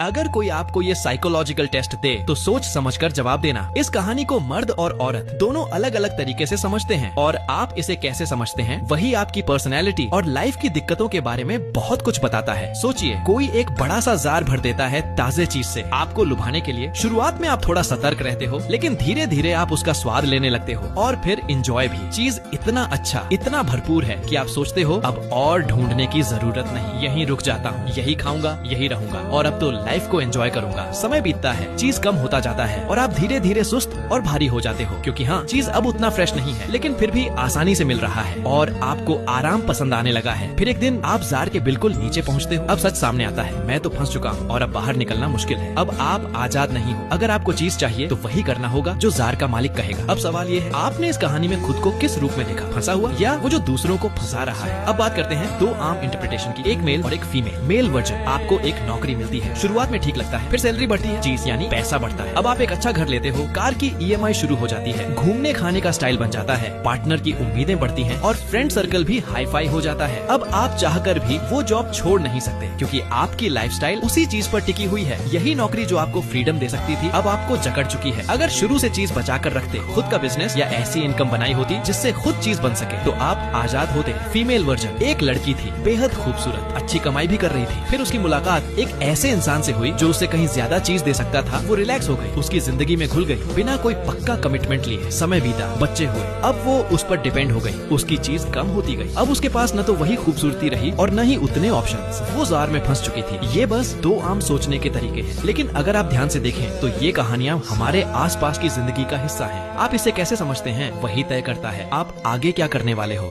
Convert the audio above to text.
अगर कोई आपको ये साइकोलॉजिकल टेस्ट दे तो सोच समझकर जवाब देना। इस कहानी को मर्द और औरत दोनों अलग अलग तरीके से समझते हैं और आप इसे कैसे समझते हैं वही आपकी पर्सनैलिटी और लाइफ की दिक्कतों के बारे में बहुत कुछ बताता है। सोचिए, कोई एक बड़ा सा जार भर देता है ताजे चीज से आपको लुभाने के लिए। शुरुआत में आप थोड़ा सतर्क रहते हो, लेकिन धीरे धीरे आप उसका स्वाद लेने लगते हो और फिर इंजॉय भी। चीज इतना अच्छा, इतना भरपूर है कि आप सोचते हो अब और ढूंढने की जरूरत नहीं, यहीं रुक जाता हूँ, यही खाऊंगा, यही रहूंगा और अब तो लाइफ को एंजॉय करूंगा। समय बीतता है, चीज कम होता जाता है और आप धीरे धीरे सुस्त और भारी हो जाते हो, क्योंकि हाँ, चीज अब उतना फ्रेश नहीं है, लेकिन फिर भी आसानी से मिल रहा है और आपको आराम पसंद आने लगा है। फिर एक दिन आप जार के बिल्कुल नीचे पहुँचते हो। अब सच सामने आता है, मैं तो फंस चुका हूँ और अब बाहर निकलना मुश्किल है। अब आप आजाद नहीं हो। अगर आपको चीज चाहिए तो वही करना होगा जो जार का मालिक कहेगा। अब सवाल ये है, आपने इस कहानी में खुद को किस रूप में देखा, फंसा हुआ या वो जो दूसरों को फंसा रहा है? अब बात करते हैं दो आम इंटरप्रिटेशन की, एक मेल और एक फीमेल। मेल वर्जन, आपको एक नौकरी मिलती है, शुरुआत में ठीक लगता है, फिर सैलरी बढ़ती है, चीज यानी पैसा बढ़ता है। अब आप एक अच्छा घर लेते हो, कार की EMI शुरू हो जाती है, घूमने खाने का स्टाइल बन जाता है, पार्टनर की उम्मीदें बढ़ती हैं और फ्रेंड सर्कल भी हाई फाई हो जाता है। अब आप चाहकर भी वो जॉब छोड़ नहीं सकते, क्योंकि आपकी लाइफस्टाइल उसी चीज पर टिकी हुई है। यही नौकरी जो आपको फ्रीडम दे सकती थी अब आपको जकड़ चुकी है। अगर शुरू से चीज बचा कर रखते, खुद का बिजनेस या ऐसी इनकम बनाई होती जिससे खुद चीज बन सके, तो आप आजाद होते। फीमेल वर्जन, एक लड़की थी, बेहद खूबसूरत, अच्छी कमाई भी कर रही थी। फिर उसकी मुलाकात एक ऐसे इंसान से हुई जो उससे कहीं ज्यादा चीज दे सकता था। वो रिलैक्स हो गई, उसकी जिंदगी में घुल गई बिना कोई पक्का कमिटमेंट लिए। समय बीता, बच्चे हुए, अब वो उस पर डिपेंड हो गई, उसकी चीज कम होती गई। अब उसके पास न तो वही खूबसूरती रही और न ही उतने ऑप्शंस। वो जार में फंस चुकी थी। ये बस दो आम सोचने के तरीके हैं, लेकिन अगर आप ध्यान से देखें तो ये कहानियाँ हमारे आसपास की जिंदगी का हिस्सा हैं। आप इसे कैसे समझते हैं वही तय करता है आप आगे क्या करने वाले हो।